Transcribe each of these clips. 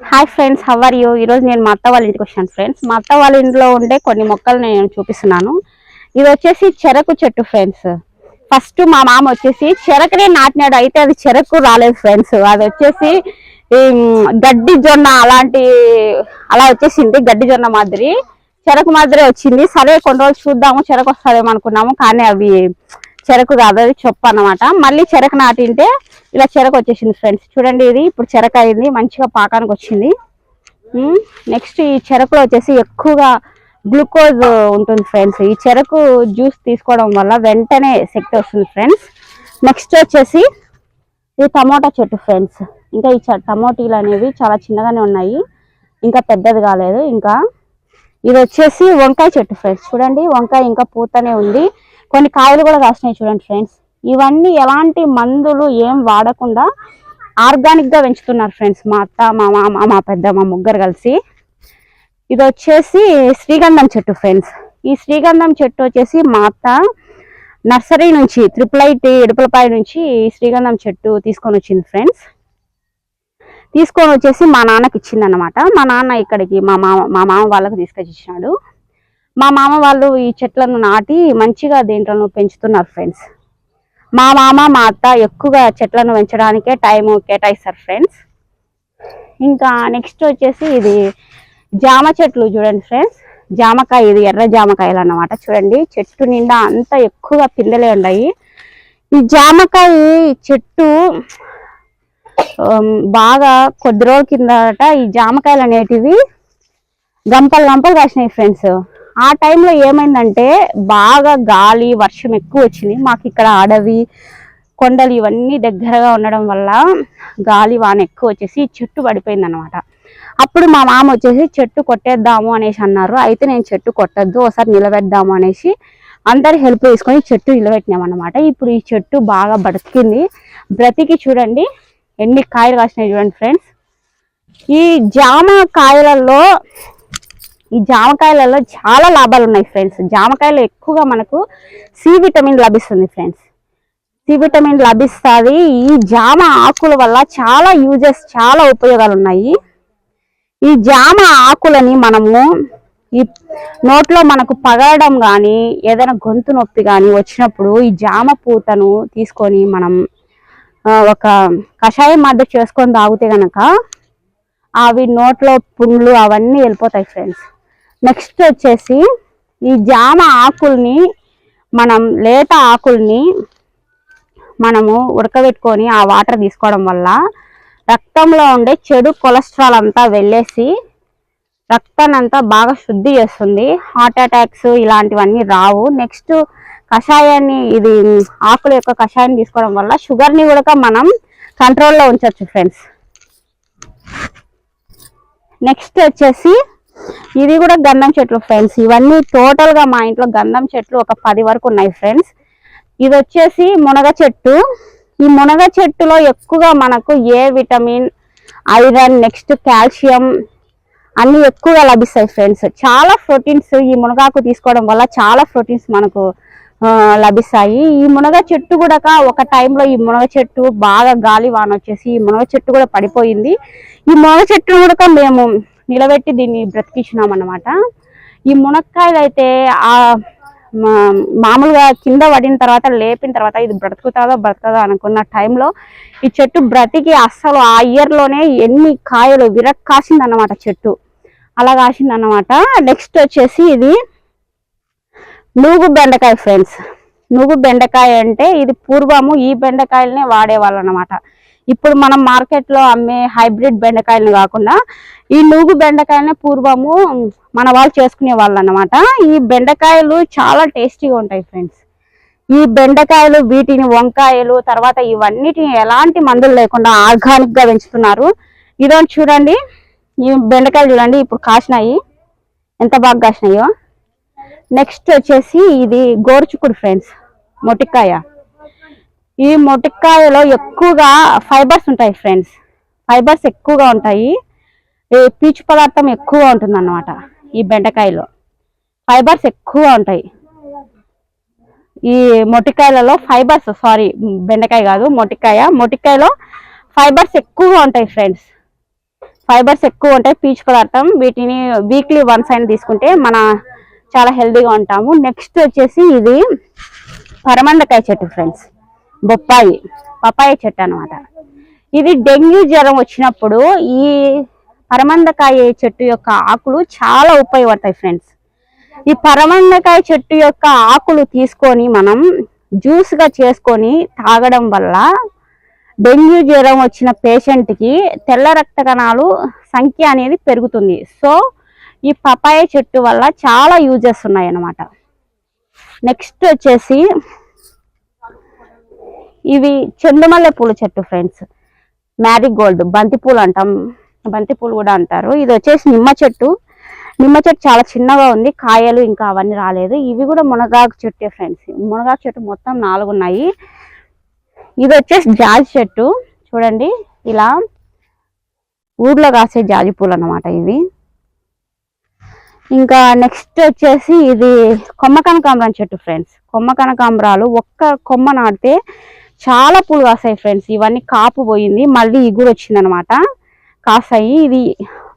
Hi friends, how are you? ఈరోజు నేను మా అత్త వాళ్ళ ఇంటికి వచ్చాను ఫ్రెండ్స్. మా అత్త వాళ్ళ ఇంట్లో ఉండే కొన్ని మొక్కలు నేను చూపిస్తున్నాను. ఇది వచ్చేసి చెరకు చెట్టు ఫ్రెండ్స్. ఫస్ట్ మా మామ వచ్చేసి చెరకునే నాటినాడు, అయితే అది చెరకు రాలేదు ఫ్రెండ్స్. అది వచ్చేసి గడ్డి జొన్న అలా వచ్చేసింది. గడ్డి జొన్న మాదిరి చెరకు మాదిరి వచ్చింది. సరే కొన్ని రోజులు చూద్దాము చెరకు వస్తుందేమో అనుకున్నాము, కానీ అవి చెరకు కాదు, అది చొప్పు అన్నమాట. మళ్ళీ చెరకు నాటింటే ఇలా చెరకు వచ్చేసింది ఫ్రెండ్స్. చూడండి, ఇది ఇప్పుడు చెరకు అయింది, మంచిగా పాకానికి వచ్చింది. నెక్స్ట్ ఈ చెరకులో వచ్చేసి ఎక్కువగా గ్లూకోజ్ ఉంటుంది ఫ్రెండ్స్. ఈ చెరకు జ్యూస్ తీసుకోవడం వల్ల వెంటనే శక్తి వస్తుంది ఫ్రెండ్స్. నెక్స్ట్ వచ్చేసి ఇది టమోటా చెట్టు ఫ్రెండ్స్. ఇంకా ఈ టమోటీలు అనేవి చాలా చిన్నగానే ఉన్నాయి, ఇంకా పెద్దది కాలేదు. ఇంకా ఇది వచ్చేసి వంకాయ చెట్టు ఫ్రెండ్స్. చూడండి, వంకాయ ఇంకా పూతనే ఉంది, కొన్ని కాయలు కూడా కాసినాయి చూడండి ఫ్రెండ్స్. ఇవన్నీ ఎలాంటి మందులు ఏం వాడకుండా ఆర్గానిక్ గా పెంచుతున్నారు ఫ్రెండ్స్ మా అత్త, మా మామ, మా పెద్దమ్మ ముగ్గురు కలిసి. ఇది వచ్చేసి శ్రీగంధం చెట్టు ఫ్రెండ్స్. ఈ శ్రీగంధం చెట్టు వచ్చేసి మా అత్త నర్సరీ నుంచి ట్రిపుల్ ఇడుపులపాయ నుంచి శ్రీగంధం చెట్టు తీసుకొని వచ్చింది ఫ్రెండ్స్. తీసుకొని వచ్చేసి మా నాన్నకి ఇచ్చింది అన్నమాట. మా నాన్న ఇక్కడికి మా మామ వాళ్ళకి తీసుకొచ్చి ఇచ్చినాడు. మా మామ వాళ్ళు ఈ చెట్లను నాటి మంచిగా దీంట్లో పెంచుతున్నారు ఫ్రెండ్స్. మా మామ మా అత్త ఎక్కువగా చెట్లను పెంచడానికే టైం కేటాయిస్తారు ఫ్రెండ్స్. ఇంకా నెక్స్ట్ వచ్చేసి ఇది జామ చెట్లు చూడండి ఫ్రెండ్స్. జామకాయ, ఇది ఎర్ర జామకాయలు అన్నమాట. చూడండి, చెట్టు నిండా అంతా ఎక్కువగా పిందెలే ఉన్నాయి. ఈ జామకాయ చెట్టు బాగా కొద్ది రోజుల కిందట ఈ జామకాయలు అనేటివి గంపలు కాసినాయి ఫ్రెండ్స్. ఆ టైంలో ఏమైందంటే బాగా గాలి వర్షం ఎక్కువ వచ్చింది. మాకు ఇక్కడ అడవి కొండలు ఇవన్నీ దగ్గరగా ఉండడం వల్ల గాలి వాన ఎక్కువ వచ్చేసి చెట్టు పడిపోయింది అనమాట. అప్పుడు మా మామ వచ్చేసి చెట్టు కొట్టేద్దాము అనేసి అన్నారు. అయితే నేను చెట్టు కొట్టద్దు, ఒకసారి నిలబెడదాము అనేసి అందరి హెల్ప్ తీసుకొని చెట్టు నిలబెట్టినాం అనమాట. ఇప్పుడు ఈ చెట్టు బాగా బ్రతికింది. బ్రతికి చూడండి ఎన్ని కాయలు కాసినాయి చూడండి ఫ్రెండ్స్. ఈ జామకాయలలో చాలా లాభాలు ఉన్నాయి ఫ్రెండ్స్. జామకాయలు ఎక్కువగా మనకు సి విటమిన్ లభిస్తుంది ఫ్రెండ్స్. సి విటమిన్ లభిస్తుంది. ఈ జామ ఆకుల వల్ల చాలా యూజెస్, చాలా ఉపయోగాలు ఉన్నాయి. ఈ జామ ఆకులని మనము ఈ నోట్లో మనకు పగలడం కానీ ఏదైనా గొంతు నొప్పి కానీ వచ్చినప్పుడు ఈ జామ పూతను తీసుకొని మనం ఒక కషాయం మాదిరి చేసుకొని తాగితే కనుక అవి నోట్లో పుండ్లు అవన్నీ వెళ్ళిపోతాయి ఫ్రెండ్స్. నెక్స్ట్ వచ్చేసి ఈ జామ ఆకుల్ని లేత ఆకుల్ని మనము ఉడకబెట్టుకొని ఆ వాటర్ తీసుకోవడం వల్ల రక్తంలో ఉండే చెడు కొలెస్ట్రాల్ అంతా వెళ్ళేసి రక్తాన్ని అంతా బాగా శుద్ధి చేస్తుంది. హార్ట్ అటాక్స్ ఇలాంటివన్నీ రావు. నెక్స్ట్ కషాయాన్ని, ఇది ఆకుల యొక్క కషాయాన్ని తీసుకోవడం వల్ల షుగర్ని కూడా మనం కంట్రోల్లో ఉంచవచ్చు ఫ్రెండ్స్. నెక్స్ట్ వచ్చేసి ఇది కూడా గంధం చెట్లు ఫ్రెండ్స్. ఇవన్నీ టోటల్గా మా ఇంట్లో గంధం చెట్లు ఒక 10 వరకు ఉన్నాయి ఫ్రెండ్స్. ఇది వచ్చేసి మునగ చెట్టు. ఈ మునగ చెట్టులో ఎక్కువగా మనకు ఏ విటమిన్, ఐరన్, నెక్స్ట్ కాల్షియం అన్ని ఎక్కువగా లభిస్తాయి ఫ్రెండ్స్. చాలా ప్రోటీన్స్ ఈ మునగాకు తీసుకోవడం వల్ల చాలా ప్రోటీన్స్ మనకు లభిస్తాయి. ఈ మునగ చెట్టు కూడా ఒక టైంలో ఈ మునగ చెట్టు బాగా గాలి వాన వచ్చేసి ఈ మునగ చెట్టు కూడా పడిపోయింది. ఈ మునగ చెట్టును కూడా మేము నిలబెట్టి దీన్ని బ్రతికించినాం అన్నమాట. ఈ మునక్కాయలు అయితే మామూలుగా కింద పడిన తర్వాత లేపిన తర్వాత ఇది బ్రతకదో అనుకున్న టైంలో ఈ చెట్టు బ్రతికి అస్సలు ఆ ఇయర్లోనే ఎన్ని కాయలు కాసింది అన్నమాట. చెట్టు అలా కాసింది అన్నమాట. నెక్స్ట్ వచ్చేసి ఇది నూగు బెండకాయ ఫ్రెండ్స్. నూగు బెండకాయ అంటే ఇది పూర్వము ఈ బెండకాయలనే వాడేవాళ్ళు అన్నమాట. ఇప్పుడు మనం మార్కెట్లో అమ్మే హైబ్రిడ్ బెండకాయలను కాకుండా ఈ నూగు బెండకాయలనే పూర్వము మన వాళ్ళు చేసుకునే వాళ్ళు అన్నమాట. ఈ బెండకాయలు చాలా టేస్టీగా ఉంటాయి ఫ్రెండ్స్. ఈ బెండకాయలు, వీటిని వంకాయలు తర్వాత ఇవన్నిటిని ఎలాంటి మందులు లేకుండా ఆర్గానిక్ గా పెంచుతున్నారు. ఇదో చూడండి, ఈ బెండకాయలు చూడండి ఇప్పుడు కాసినాయి, ఎంత బాగా కాసినాయో. నెక్స్ట్ వచ్చేసి ఇది గోరుచుక్కుడు ఫ్రెండ్స్, మొటికాయ. ఈ మొటికాయలో ఎక్కువగా ఫైబర్స్ ఉంటాయి ఫ్రెండ్స్. ఫైబర్స్ ఎక్కువగా ఉంటాయి, పీచు పదార్థం ఎక్కువగా ఉంటుంది అన్నమాట. ఈ బెండకాయలో ఫైబర్స్ ఎక్కువగా ఉంటాయి. ఈ మొటికాయలలో ఫైబర్స్, బెండకాయ కాదు మొటికాయలో ఫైబర్స్ ఎక్కువగా ఉంటాయి ఫ్రెండ్స్. ఫైబర్స్ ఎక్కువ ఉంటాయి, పీచు పదార్థం. వీటిని వీక్లీ వన్స్ అయినా తీసుకుంటే మన చాలా హెల్తీగా ఉంటాము. నెక్స్ట్ వచ్చేసి ఇది పరమందకాయ చెట్టు ఫ్రెండ్స్, పపాయ చెట్టు అనమాట. ఇది డెంగ్యూ జ్వరం వచ్చినప్పుడు ఈ పరమందకాయ చెట్టు యొక్క ఆకులు చాలా ఉపయోగపడతాయి ఫ్రెండ్స్. ఈ పరమందకాయ చెట్టు యొక్క ఆకులు తీసుకొని మనం జ్యూస్ గా చేసుకొని తాగడం వల్ల డెంగ్యూ జ్వరం వచ్చిన పేషెంట్కి తెల్ల రక్త కణాలు సంఖ్య అనేది పెరుగుతుంది. సో ఈ పపాయ చెట్టు వల్ల చాలా యూజెస్ ఉన్నాయి అన్నమాట. నెక్స్ట్ వచ్చేసి ఇవి చెండుమల్లె పూల చెట్టు ఫ్రెండ్స్, మ్యారీగోల్డ్, బంతిపూలు అంటాం, బంతిపూలు కూడా అంటారు. ఇది వచ్చేసి నిమ్మ చెట్టు చాలా చిన్నగా ఉంది, కాయలు ఇంకా అవన్నీ రాలేదు. ఇవి కూడా మునగాకు చెట్టే ఫ్రెండ్స్. మునగాకు చెట్టు మొత్తం 4 ఉన్నాయి. ఇది వచ్చేసి జాజి చెట్టు చూడండి, ఇలా ఊర్లో కాసే జాజి పూలు అన్నమాట ఇవి. ఇంకా నెక్స్ట్ వచ్చేసి ఇది కొమ్మ కనకాంబరం చెట్టు ఫ్రెండ్స్. కొమ్మ కనకాంబరాలు ఒక్క కొమ్మ నాటితే చాలా పూలు కాస్తాయి ఫ్రెండ్స్. ఇవన్నీ కాపు పోయింది, మళ్ళీ ఇగురు వచ్చిందనమాట, కాస్తాయి. ఇది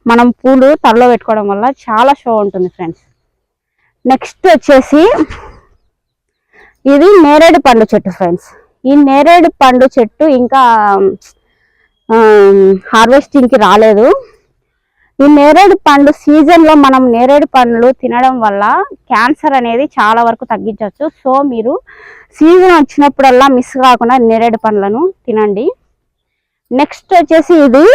మనం పూలు తలలో పెట్టుకోవడం వల్ల చాలా షో ఉంటుంది ఫ్రెండ్స్. నెక్స్ట్ వచ్చేసి ఇది నేరేడు పండు చెట్టు ఫ్రెండ్స్. ఈ నేరేడు పండు చెట్టు ఇంకా హార్వెస్టింగ్ కి రాలేదు. ఈ నేరేడు పండు సీజన్ లో మనం నేరేడు పండ్లు తినడం వల్ల క్యాన్సర్ అనేది చాలా వరకు తగ్గించవచ్చు. సో మీరు సీజన్ వచ్చినప్పుడల్లా మిస్ కాకుండా నేరేడు పండ్లను తినండి. నెక్స్ట్ వచ్చేసి ఇది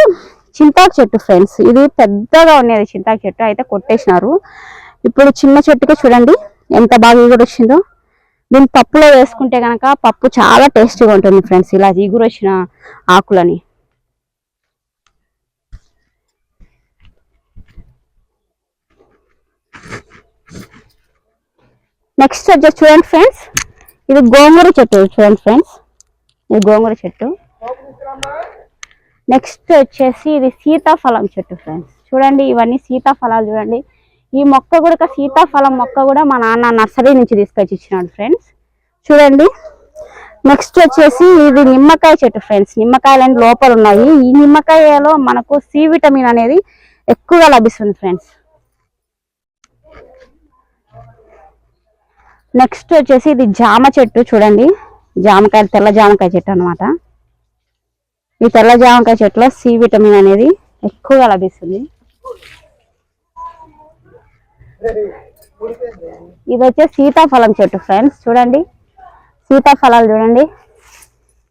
చింతాకు చెట్టు ఫ్రెండ్స్. ఇది పెద్దగా ఉండేది చింతాకు చెట్టు, అయితే కొట్టేసినారు. ఇప్పుడు చిన్న చెట్టుకే చూడండి ఎంత బాగా ఇగురు వచ్చిందో. దీన్ని పప్పులో వేసుకుంటే కనుక పప్పు చాలా టేస్టీగా ఉంటుంది ఫ్రెండ్స్, ఇలా ఇగురు వచ్చిన ఆకులని. నెక్స్ట్ వచ్చేసి చూడండి ఫ్రెండ్స్, ఇది గోంగూర చెట్టు చూడండి ఫ్రెండ్స్, ఇది గోంగూర చెట్టు. నెక్స్ట్ వచ్చేసి ఇది సీతాఫలం చెట్టు ఫ్రెండ్స్. చూడండి ఇవన్నీ సీతాఫలాలు చూడండి. ఈ మొక్క కూడా సీతాఫలం మొక్క కూడా మా నాన్న నర్సరీ నుంచి తీసుకొచ్చి ఇచ్చినాడు ఫ్రెండ్స్, చూడండి. నెక్స్ట్ వచ్చేసి ఇది నిమ్మకాయ చెట్టు ఫ్రెండ్స్. నిమ్మకాయలు లోపల ఉన్నాయి. ఈ నిమ్మకాయలో మనకు సి విటమిన్ అనేది ఎక్కువగా లభిస్తుంది ఫ్రెండ్స్. నెక్స్ట్ వచ్చేసి ఇది జామ చెట్టు చూడండి, జామకాయ, తెల్ల జామకాయ చెట్టు అనమాట. ఈ తెల్ల జామకాయ చెట్టులో సి విటమిన్ అనేది ఎక్కువగా లభిస్తుంది. ఇది వచ్చేసి సీతాఫలం చెట్టు ఫ్రెండ్స్. చూడండి సీతాఫలాలు చూడండి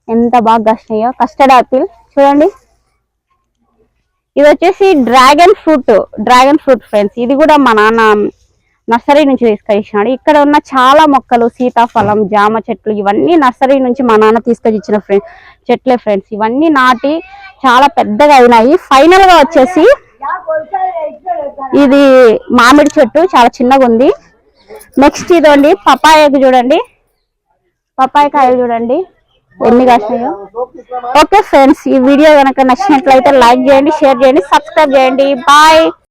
ఎంత బాగా కాసినాయో. కస్టర్డ్ ఆపిల్ చూడండి. ఇది వచ్చేసి డ్రాగన్ ఫ్రూట్ ఫ్రెండ్స్. ఇది కూడా మా నాన్న నర్సరీ నుంచి తీసుకొచ్చినాడు. ఇక్కడ ఉన్న చాలా మొక్కలు, సీతాఫలం, జామ చెట్లు, ఇవన్నీ నర్సరీ నుంచి మా నాన్న తీసుకొచ్చి ఇచ్చిన చెట్లే ఫ్రెండ్స్. ఇవన్నీ నాటి చాలా పెద్దగా అయినాయి. ఫైనల్ గా వచ్చేసి ఇది మామిడి చెట్టు చాలా చిన్నగా ఉంది. నెక్స్ట్ ఇదండి పపాయకు చూడండి, పపాయ కాయలు చూడండి ఎన్ని కాసినాయో. ఓకే ఫ్రెండ్స్, ఈ వీడియో కనుక నచ్చినట్లయితే లైక్ చేయండి, షేర్ చేయండి, సబ్స్క్రైబ్ చేయండి. బాయ్.